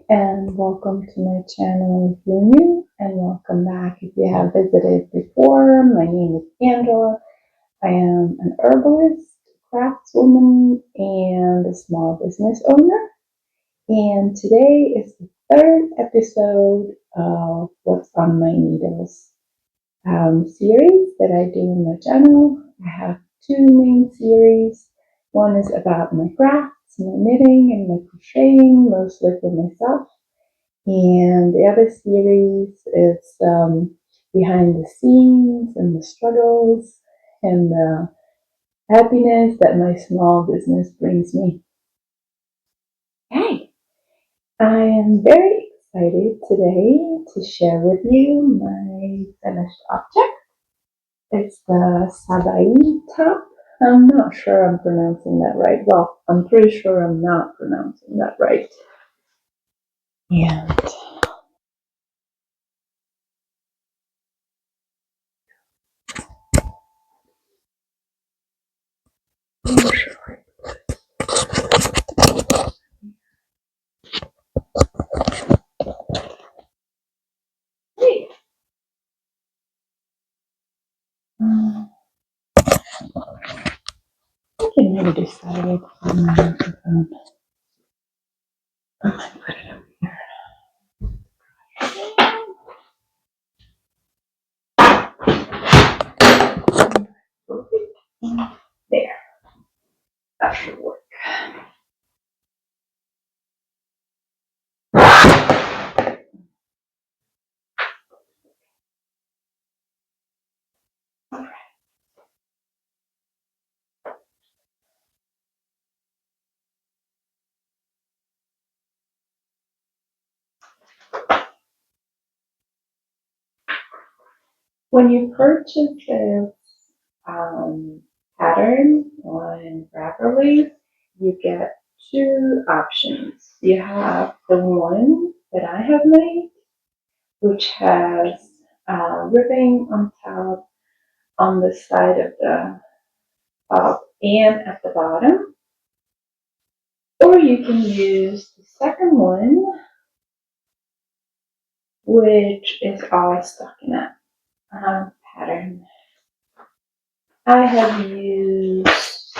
and welcome to my channel if you're new, and welcome back if you have visited before. My name is Angela. I am an herbalist, craftswoman, and a small business owner. And today is the third episode of What's on My Needles series that I do on my channel. I have two main series. One is about my crafts, my knitting, and my crocheting, mostly for myself. And the other series is behind the scenes and the struggles and the happiness that my small business brings me. Hey, I am very excited today to share with you my finished object. It's the SABAI top. I'm not sure I'm pronouncing that right. Well, I'm pretty sure I'm not pronouncing that right. And I can never decide on my microphone. I might put it up here. There. That should work. When you purchase this pattern on Embroidery, you get two options. You have the one that I have made, which has ribbing on top, on the side of the top, and at the bottom. Or you can use the second one, which is all stockinette pattern. I have used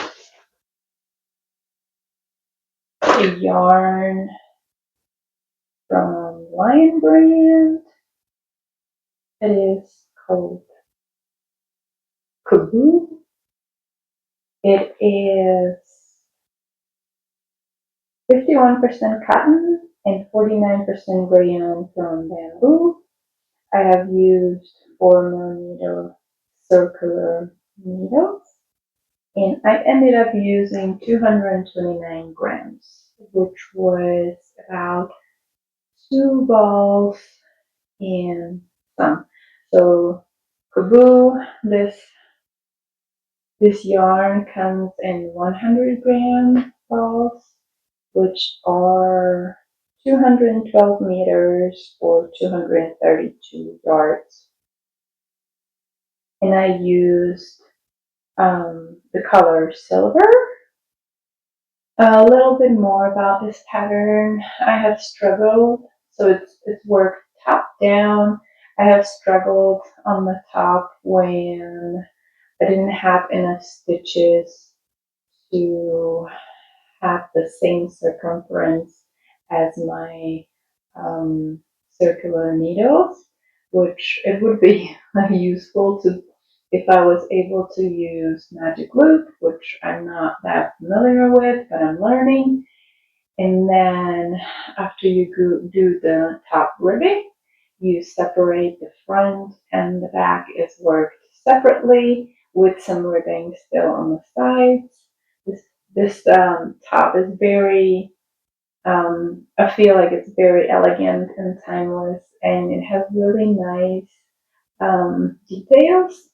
a yarn from Lion brand. It is called Coboo. It is 51% cotton and 49% rayon from bamboo. I have used 4mm circular needles, and I ended up using 229 grams, which was about 2 balls and some. So Coboo, this yarn comes in 100-gram balls, which are 212 meters or 232 yards. And I used the color silver. A little bit more about this pattern. I have struggled, so it's worked top down. I have struggled on the top when I didn't have enough stitches to have the same circumference as my circular needles, which it would be useful to if I was able to use magic loop, which I'm not that familiar with, but I'm learning. And then after you do the top ribbing, you separate the front, and the back is worked separately with some ribbing still on the sides. This top is very, I feel like it's very elegant and timeless, and it has really nice details.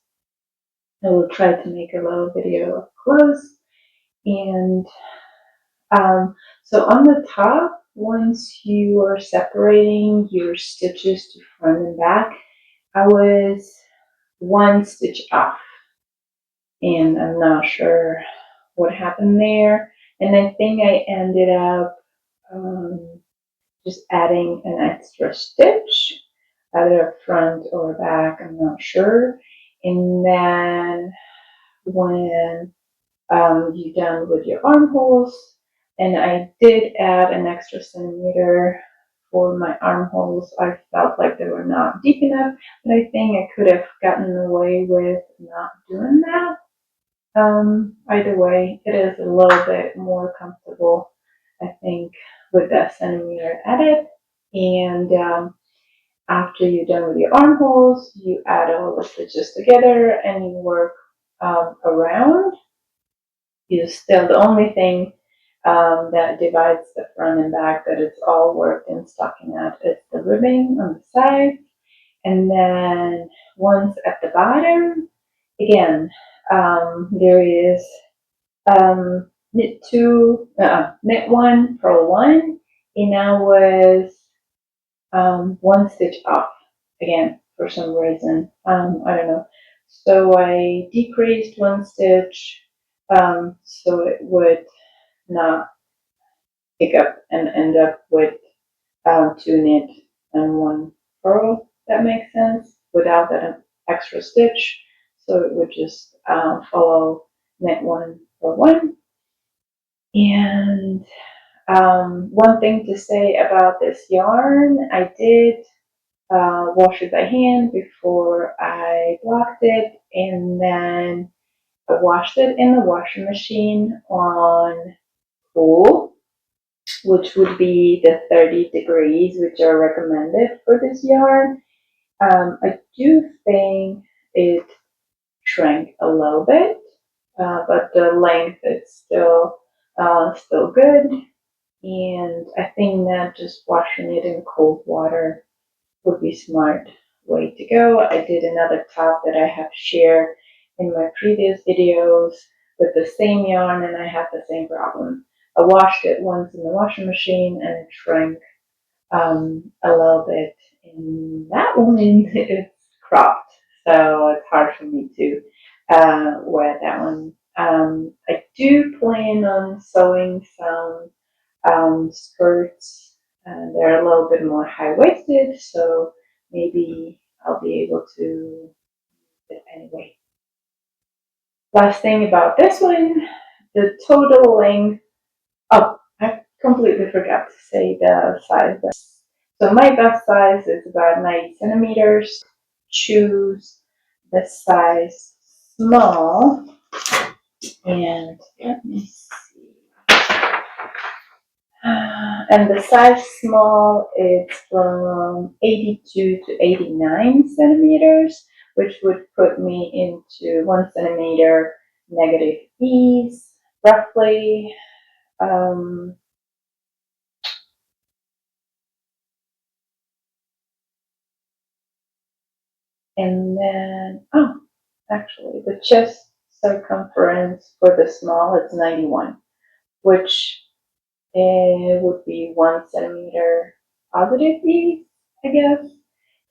I will try to make a little video up close. And so on the top, once you are separating your stitches to front and back, I was one stitch off, and I'm not sure what happened there. And I think I ended up just adding an extra stitch, either front or back, I'm not sure. And then when you're done with your armholes, and I did add an extra centimeter for my armholes. I felt like they were not deep enough, but I think I could have gotten away with not doing that. Either way, it is a little bit more comfortable, I think, with that centimeter added. And after you're done with your armholes, you add all the stitches together and you work around. You still, the only thing that divides the front and back that it's all worked in stockinette is the ribbing on the side. And then once at the bottom, again, there is knit one, purl one, and I was one stitch off again for some reason. I don't know. So I decreased one stitch so it would not pick up and end up with two knit and one purl. That makes sense without that extra stitch. So it would just follow knit one, purl one. And one thing to say about this yarn, I did wash it by hand before I blocked it, and then I washed it in the washing machine on cool, which would be the 30 degrees, which are recommended for this yarn. I do think it shrank a little bit, but the length is still good. And I think that just washing it in cold water would be smart way to go. I did another top that I have shared in my previous videos with the same yarn, and I had the same problem. I washed it once in the washing machine and it shrank a little bit. And that one is cropped, so it's hard for me to wear that one. I do plan on sewing some skirts, and they're a little bit more high-waisted, so maybe I'll be able to use it anyway. Last thing about this one, the total length. Oh, I completely forgot to say the size. So my best size is about 90 centimeters. Choose the size small, and let me see. And the size small is from 82 to 89 centimeters, which would put me into 1 centimeter negative ease, roughly. And then, oh, actually, the chest circumference for the small is 91, which would be 1 centimeter positive ease, I guess.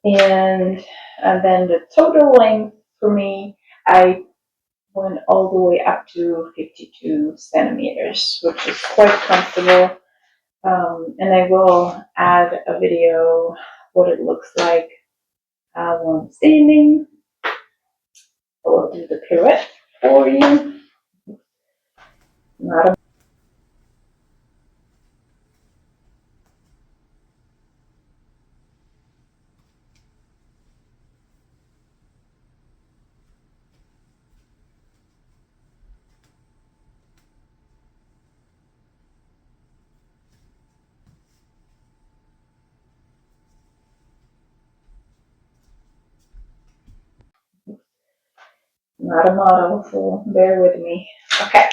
And then the total length for me, I went all the way up to 52 centimeters, which is quite comfortable. And I will add a video what it looks like while I'm standing. I will do the pirouette for you. Not a model, so bear with me. Okay,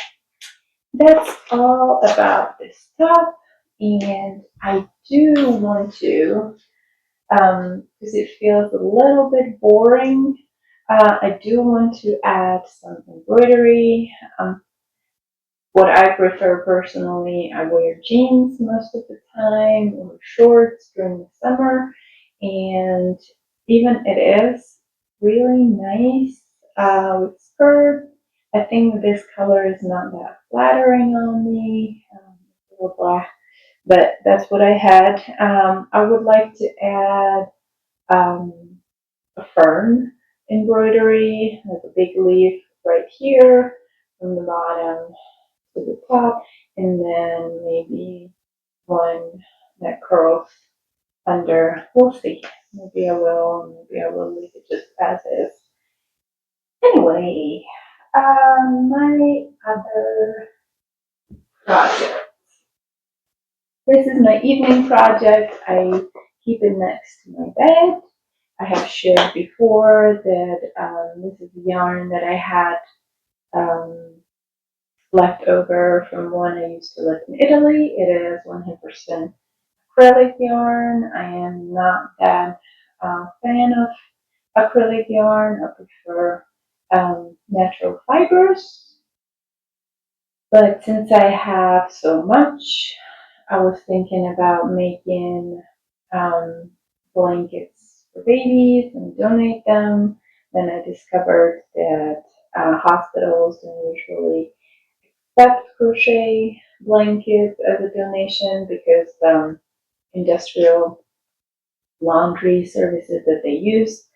that's all about this top, and I do want to, because it feels a little bit boring, I do want to add some embroidery. What I prefer personally, I wear jeans most of the time or shorts during the summer, and even it is really nice with skirt. I think this color is not that flattering on me. A little black, but that's what I had. I would like to add a fern embroidery, like a big leaf right here from the bottom to the top, and then maybe one that curls under. We'll see. Maybe I will, maybe I will leave it just as is. Anyway, my other project. This is my evening project. I keep it next to my bed. I have shared before that this is yarn that I had left over from one I used to live in Italy. It is 100% acrylic yarn. I am not that fan of acrylic yarn. I prefer natural fibers. But since I have so much, I was thinking about making blankets for babies and donate them. Then I discovered that hospitals don't usually accept crochet blankets as a donation because industrial laundry services that they use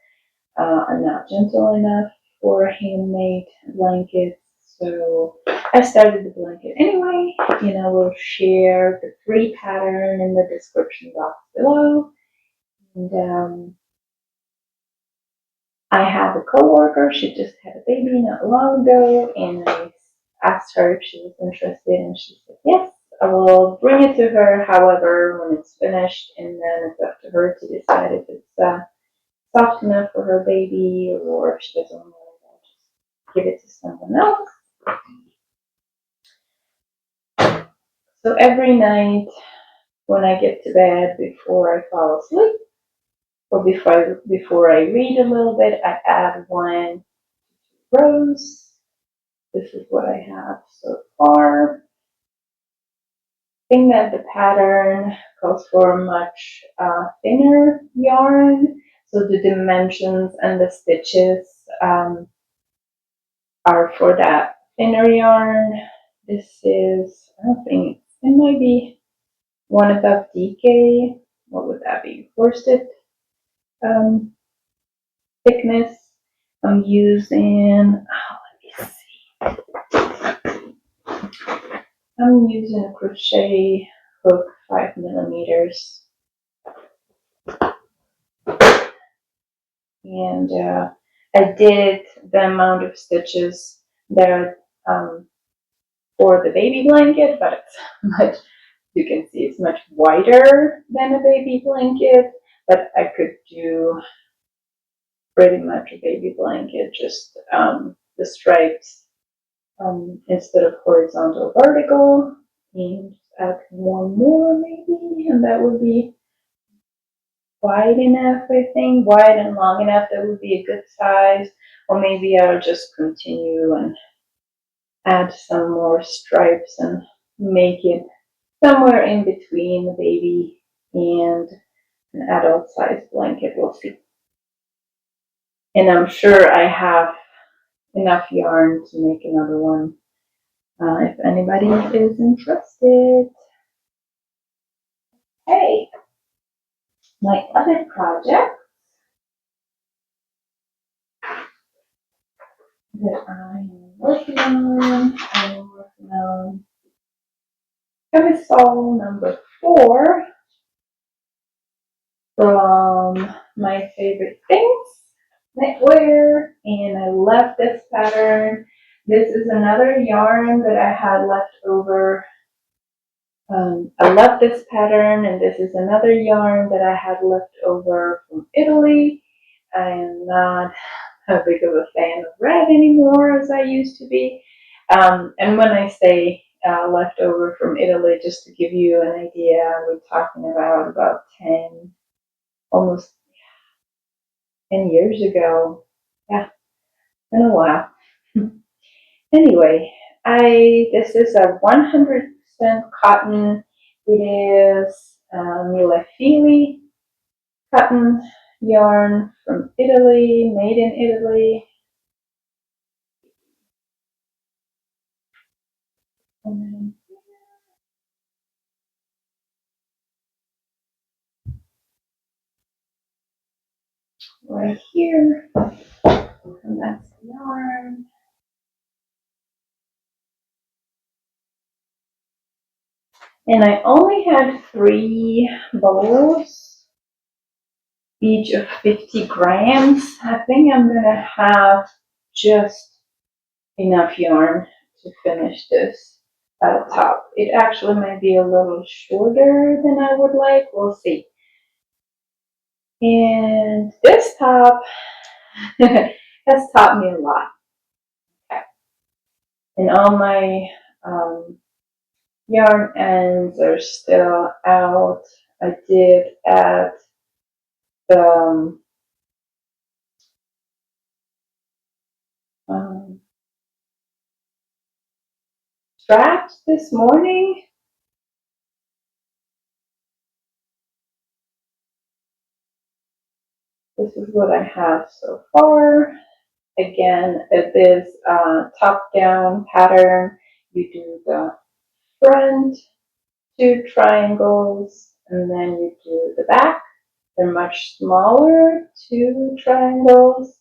are not gentle enough for handmade blankets. So I started the blanket anyway. We'll share the free pattern in the description box below. And I have a coworker. She just had a baby not long ago, and I asked her if she was interested, and she said yes. I will bring it to her, however, when it's finished, and then it's up to her to decide if it's soft enough for her baby, or if she doesn't want it, just give it to someone else. So every night when I get to bed, before I fall asleep, or before I read a little bit, I add 1 rows. This is what I have so far. I think that the pattern calls for much thinner yarn, so the dimensions and the stitches are for that thinner yarn. This is, I don't think, it might be 1 above DK. What would that be? Worsted thickness. I'm using, let me see. I'm using a crochet hook 5mm. And I did the amount of stitches that are for the baby blanket, but it's much, you can see it's much wider than a baby blanket, but I could do pretty much a baby blanket, just the stripes instead of horizontal, vertical, and add 1 more maybe, and that would be wide enough, I think, wide and long enough. That would be a good size. Or maybe I'll just continue and add some more stripes and make it somewhere in between the baby and an adult size blanket. We'll see. And I'm sure I have enough yarn to make another one if anybody is interested. Hey, my other project that I'm working on Camisole number 4 from My Favorite Things knitwear, and I love this pattern. This is another yarn that I had left over. I love this pattern, and this is another yarn that I had left over from Italy. I am not a big of a fan of red anymore as I used to be. And when I say leftover from Italy, just to give you an idea, we're talking about 10, almost 10 years ago. Yeah, been a while. Anyway, this is a 100% cotton. It is Müller cotton yarn from Italy, made in Italy. right here. And that's the yarn. And I only had 3 bowls, each of 50 grams. I think I'm gonna have just enough yarn to finish this top. It actually might be a little shorter than I would like. We'll see. And this top has taught me a lot. Okay. And all my yarn ends are still out. I did add the straps this morning. This is what I have so far. Again, it is a top-down pattern. You do the front 2 triangles, and then you do the back. They're much smaller 2 triangles,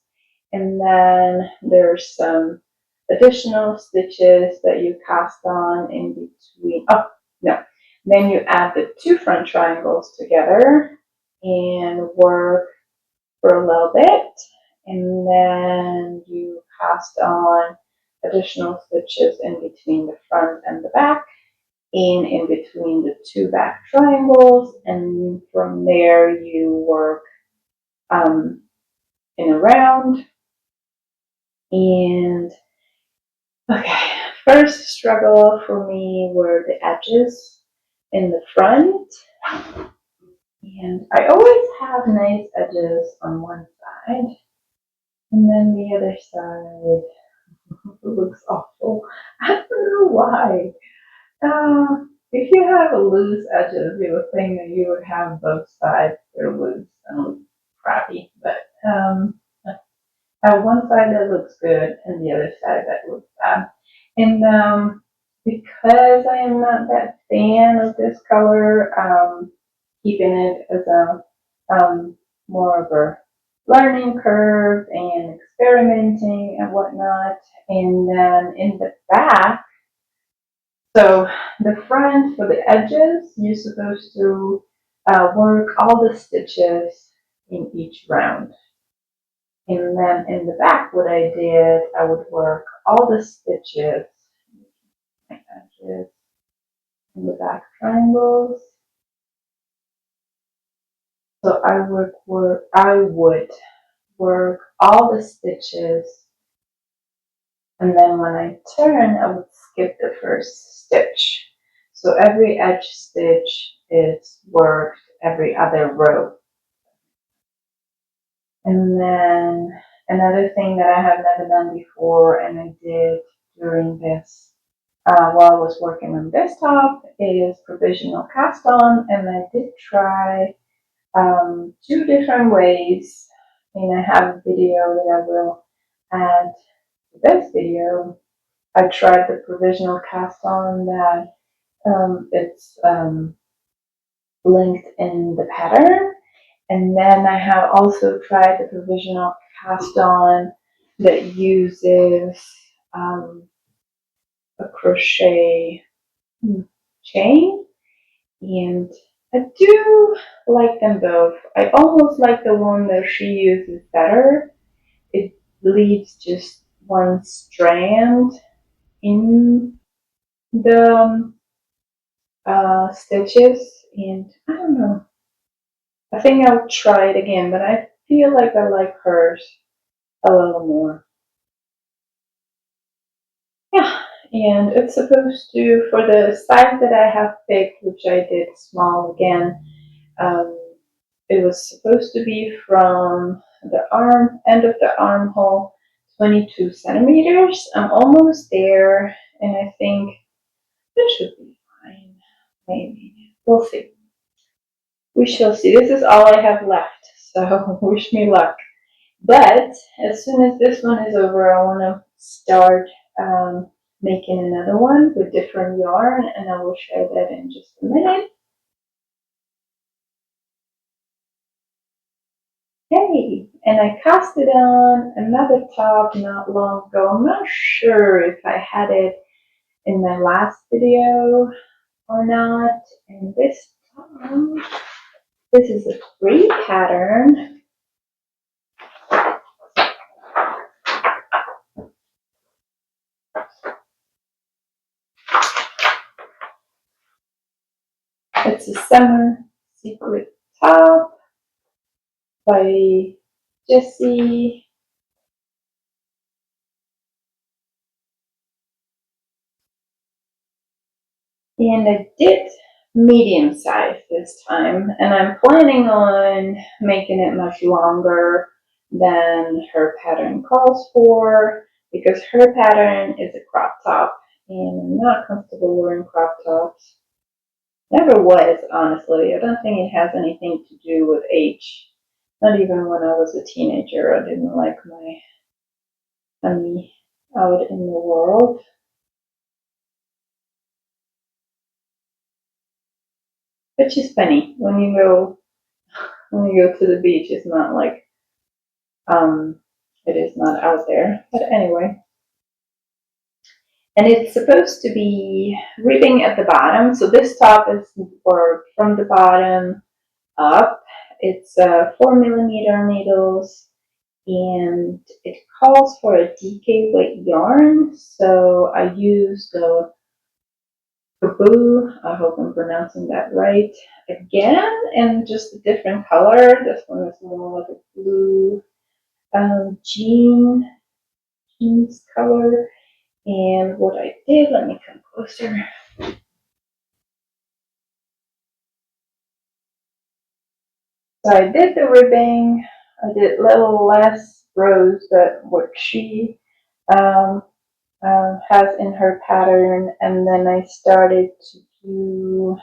and then there's some additional stitches that you cast on in between. Oh, no. Then you add the 2 front triangles together and work for a little bit, and then you cast on additional stitches in between the front and the back, and in between the 2 back triangles, and from there you work in a round. And okay, first struggle for me were the edges in the front, and I always have nice edges on one side, and then the other side it looks awful. I don't know why. If you have loose edges, you would think that you would have both sides that are loose and look crappy, but I have one side that looks good and the other side that looks bad. And because I am not that fan of this color, keeping it as a more of a learning curve and experimenting and whatnot. And then in the back, so the front for the edges, you're supposed to work all the stitches in each round. And then in the back, what I did, I would work all the stitches, my edges, in the back triangles. So I would work all the stitches, and then when I turn, I would skip the first stitch. So every edge stitch is worked every other row. And then another thing that I have never done before, and I did during this while I was working on this top, is provisional cast on, and I did try 2 different ways, and I have a video that I will add to this video. I tried the provisional cast on that it's linked in the pattern. And then I have also tried the provisional cast on that uses a crochet chain, and I do like them both. I almost like the one that she uses better. It leaves just one strand in the stitches, and I don't know. I think I'll try it again, but I feel like I like hers a little more. Yeah, and it's supposed to, for the size that I have picked, which I did small again, it was supposed to be from the end of the armhole, 22 centimeters. I'm almost there, and I think it should be fine. Maybe. We'll see. We shall see. This is all I have left, so wish me luck. But as soon as this one is over, I want to start making another one with different yarn, and I will show that in just a minute. Hey, And I casted on another top not long ago. I'm not sure if I had it in my last video or not. And this top, this is a free pattern. It's a summer secret top by Jessie. And I did medium size this time, and I'm planning on making it much longer than her pattern calls for, because her pattern is a crop top, and I'm not comfortable wearing crop tops. Never was, honestly. I don't think it has anything to do with age. Not even when I was a teenager, I didn't like my tummy out in the world. Which is funny when you go to the beach. It's not like it is not out there. But anyway, and it's supposed to be ribbing at the bottom. So this top is worked from the bottom up. It's 4mm needles, and it calls for a DK weight yarn. So I used the Coboo, I hope I'm pronouncing that right, again, and just a different color. This one is more like a blue jeans color. And what I did, let me come closer. So I did the ribbing. I did a little less rows than what she has in her pattern, and then I started to do,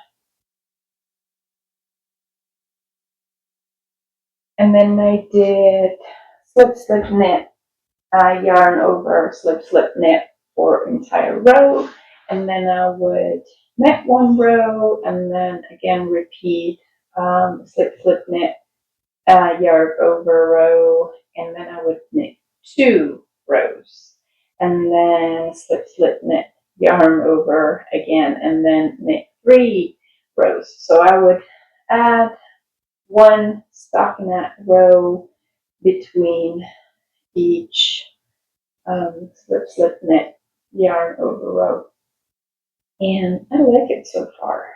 and then I did slip knit, yarn over slip knit for entire row, and then I would knit one row and then again repeat slip knit, yarn over row, and then I would knit 2 rows, and then slip knit, yarn over again, and then knit 3 rows. So I would add 1 stockinette row between each slip knit, yarn over row, and I like it so far.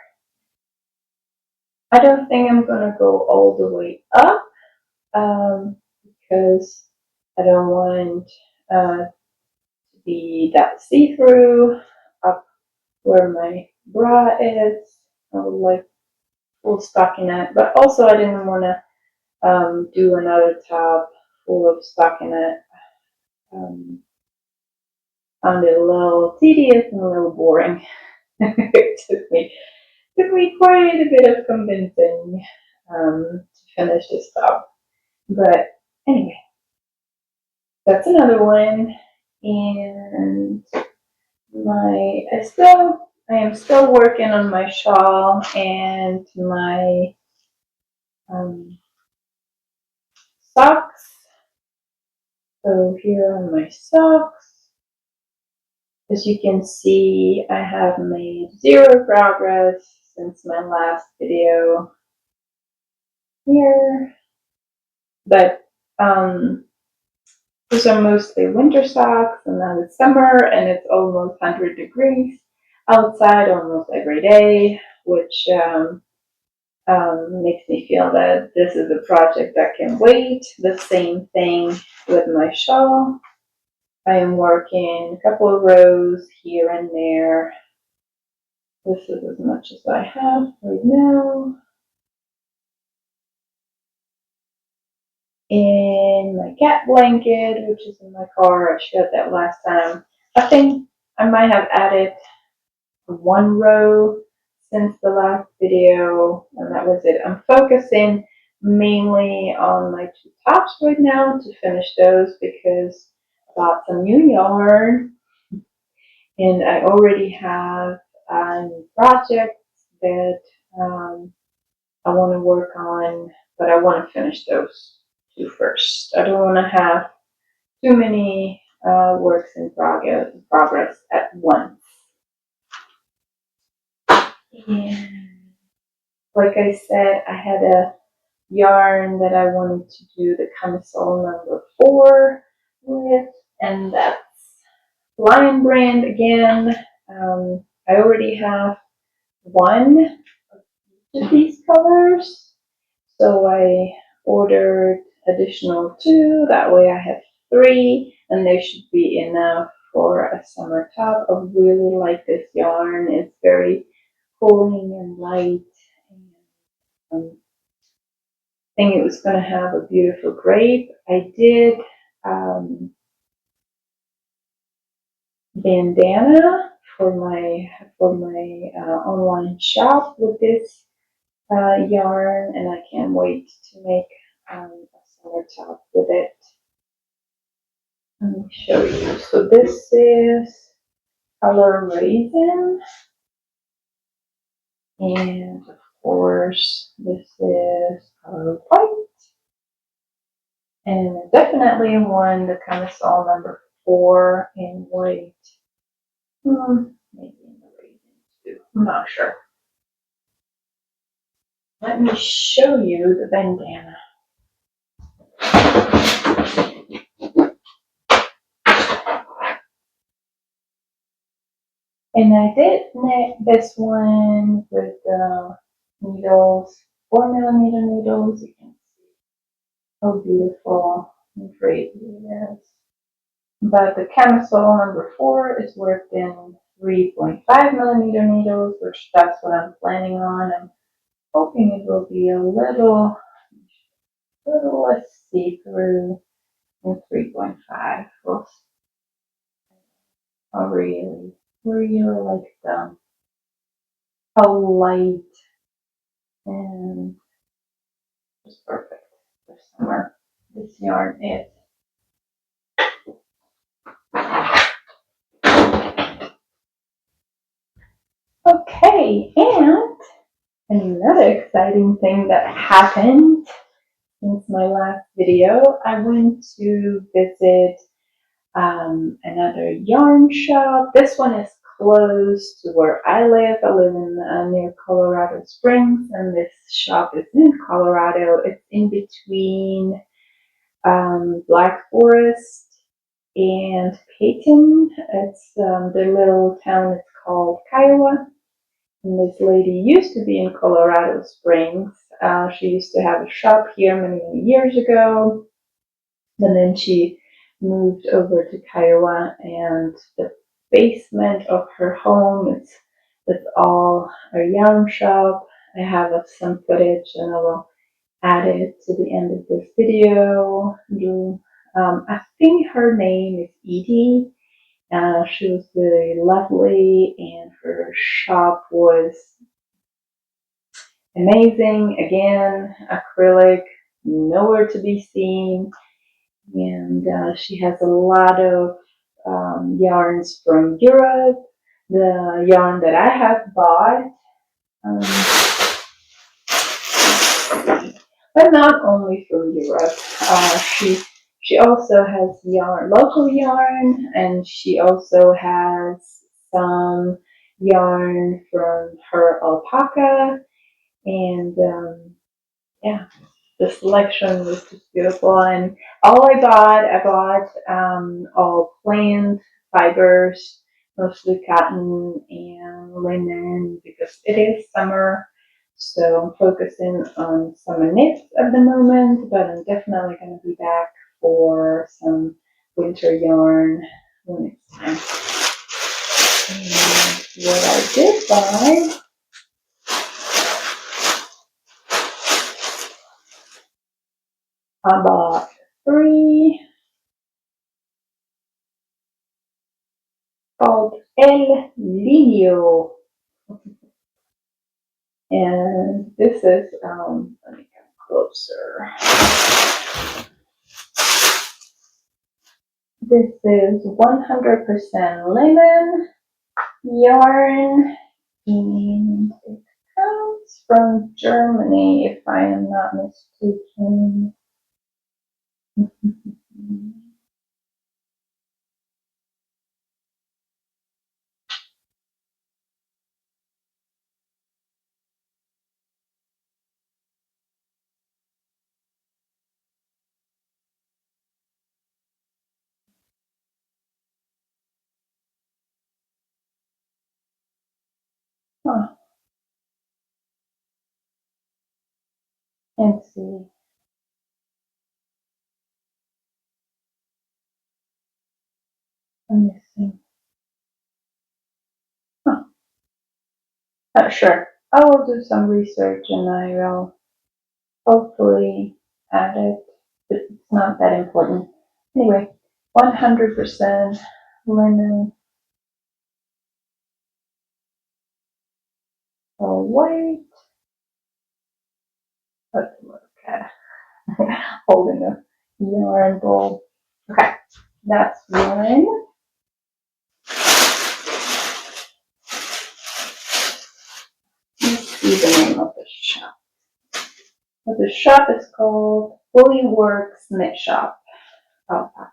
I don't think I'm gonna go all the way up because I don't want to be that see-through up where my bra is. I would like full stockinette, but also I didn't want to do another top full of stockinette. Found it a little tedious and a little boring. It took me quite a bit of convincing to finish this top. But anyway, that's another one. And I am still working on my shawl and my socks. So here are my socks. As you can see, I have made 0 progress since my last video here. But these are mostly winter socks, and now it's summer and it's almost 100 degrees outside almost every day, which makes me feel that this is a project that can wait. The same thing with my shawl. I am working a couple of rows here and there. This is as much as I have right now. In my cat blanket, which is in my car, I showed that last time. I think I might have added 1 row since the last video, and that was it. I'm focusing mainly on my 2 tops right now to finish those because I bought some new yarn and I already have projects that I want to work on, but I want to finish those do first. I don't want to have too many works in progress at once. And like I said, I had a yarn that I wanted to do the Camisole number 4 with, and that's Lion brand again. I already have one of these colors, so I ordered additional 2. That way I have 3, and they should be enough for a summer top. I really like this yarn. It's very cooling and light. And, I think it was going to have a beautiful grape. I did bandana for my online shop with this yarn, and I can't wait to make a summer top with it. Let me show you. So this is color raisin, and of course this is color white, and definitely won the Camisole number 4 in white. Maybe in the raisin too. I'm not sure. Let me show you the bandana. And I did knit this one with needles, 4mm needles. You can see how beautiful and pretty it is. But the Camisole number 4 is worked in 3.5mm needles, which that's what I'm planning on. I'm hoping it will be a little less see-through in 3.5. I really like them. How light and just perfect for summer. This yarn is. Okay, and another exciting thing that happened since my last video, I went to visit another yarn shop. This one is close to where I live. I live in near Colorado Springs, and this shop is in Colorado. It's in between Black Forest and Peyton. It's the little town. It's called Kiowa. And this lady used to be in Colorado Springs. She used to have a shop here many years ago, and then she moved over to Kiowa, and the basement of her home it's all a yarn shop. I have some footage, and I will add it to the end of this video. I think her name is Edie. She was really lovely, and her shop was amazing. Again, acrylic, nowhere to be seen. And she has a lot of yarns from Europe. The yarn that I have bought, but not only from Europe. She also has local yarn, and she also has some yarn from her alpaca. And yeah, the selection was just beautiful. And all I bought all plant fibers, mostly cotton and linen, because it is summer. So I'm focusing on summer knits at the moment, but I'm definitely going to be back for some winter yarn when it's time. And what I did buy, I bought 3 called El Lirio. And this is, let me come closer. This is 100% linen yarn, and it comes from Germany, if I am not mistaken. Huh. Let's see. I'm missing. Huh. Sure. I will do some research and I will hopefully add it, but it's not that important. Anyway, 100% linen or white. Let's look at holding a yarn bowl. Okay, that's one. Let's see the name of the shop. So the shop is called Fully Works Knit Shop. Alpaca.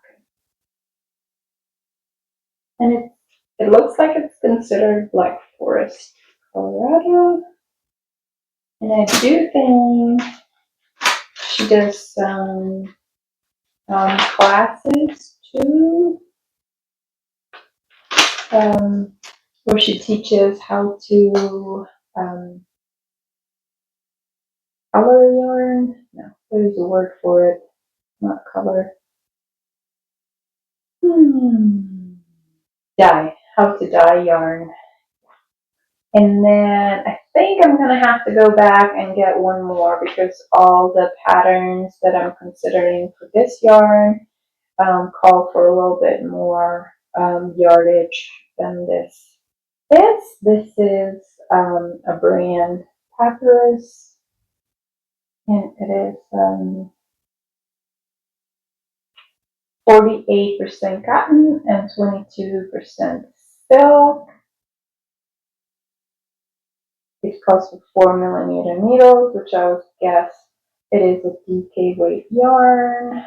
And it looks like it's considered Black Forest, Colorado. And I do think she does some classes too, where she teaches how to color yarn. No, there's a word for it, not color. Dye, how to dye yarn. And then I think I'm gonna have to go back and get one more because all the patterns that I'm considering for this yarn call for a little bit more yardage than this. This is a brand Papyrus, and it is 48% cotton and 22% silk. It calls for 4mm needles, which I would guess it is a DK weight yarn.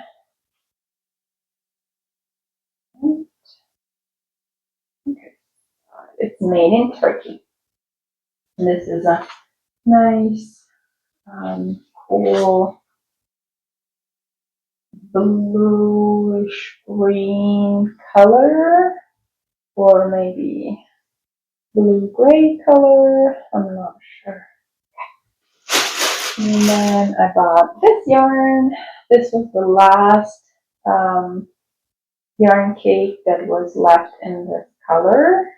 It's made in Turkey. And this is a nice, cool bluish green color, or maybe blue gray color. I'm not sure. And then I bought this yarn. This was the last yarn cake that was left in this color.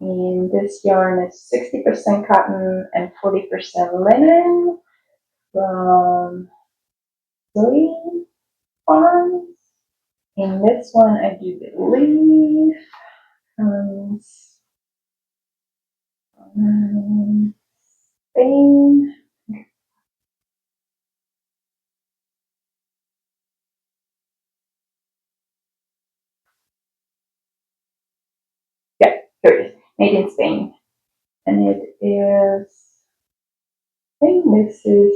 And this yarn is 60% cotton and 40% linen from Lene Farms. And this one I do believe comes from Spain. Yeah, here it is. Made in Spain. And it is, I think this is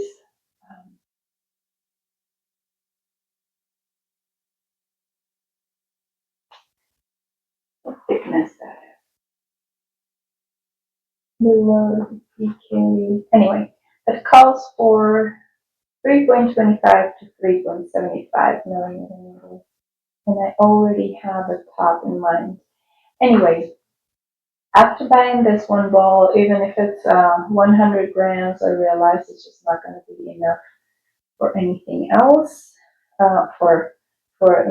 what thickness that is. Müller, DK. Anyway, it calls for 3.25 to 3.75 millimeter needles. And I already have a top in mind. Anyway, after buying this one ball, even if it's 100 grams, I realize it's just not going to be enough for anything else for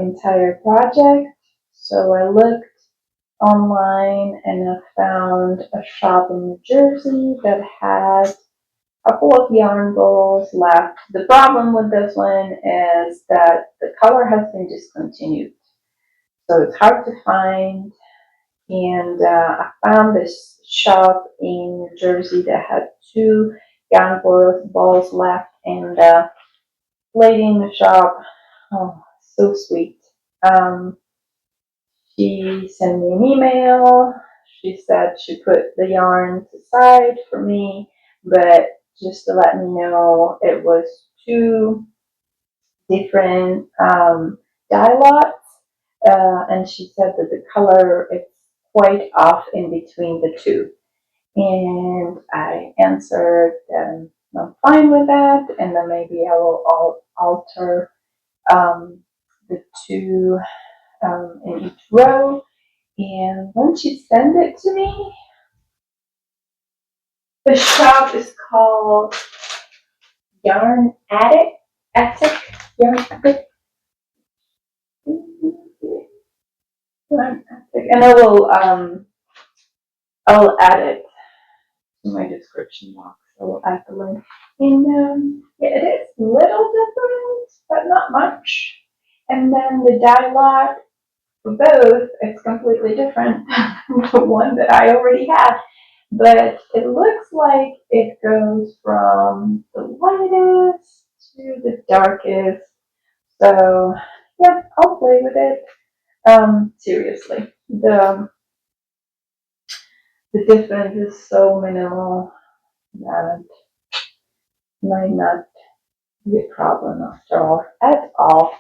entire project. So I looked online and I found a shop in New Jersey that had a couple of yarn balls left. The problem with this one is that the color has been discontinued, so it's hard to find. And I found this shop in New Jersey that had 2 yarn balls left, and the lady in the shop, oh, so sweet. She sent me an email. She said she put the yarns aside for me, but just to let me know it was too different dye lots, and she said that the color is quite off in between the two. And I answered I'm fine with that, and then maybe I will alter the two in each row. And when she sent it to me, the shop is called Yarn Attic, Yarn Attic, and I will add it to my description box. I will add the link. And yeah, it is a little different, but not much. And then the dye lot for both is completely different than the one that I already have. But it looks like it goes from the lightest to the darkest. So yeah, I'll play with it. Seriously, the difference is so minimal that might not be a problem after all. At all.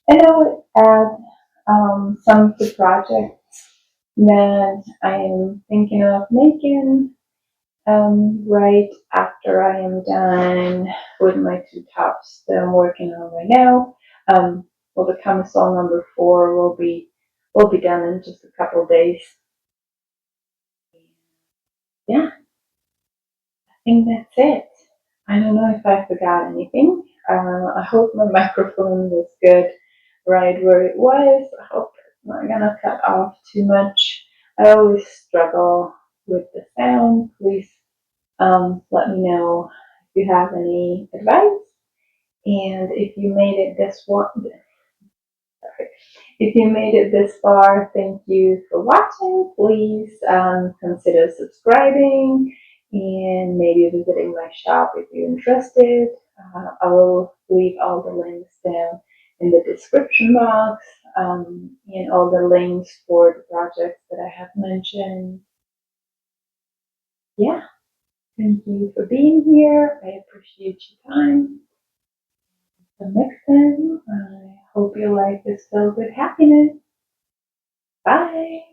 And I would add some of the projects that I am thinking of making right after I am done with my two tops that I'm working on right now. Well, the Camisole #4 will be done in just a couple of days. Yeah, I think that's it. I don't know if I forgot anything. I hope my microphone was good right where it was. I hope it's not gonna cut off too much. I always struggle with the sound. Please let me know if you have any advice. And if you made it if you made it this far, thank you for watching. Please consider subscribing and maybe visiting my shop if you're interested. I will leave all the links down in the description box and all the links for the projects that I have mentioned. Yeah, thank you for being here. I appreciate your time. Until next time, I hope your life is filled with happiness. Bye.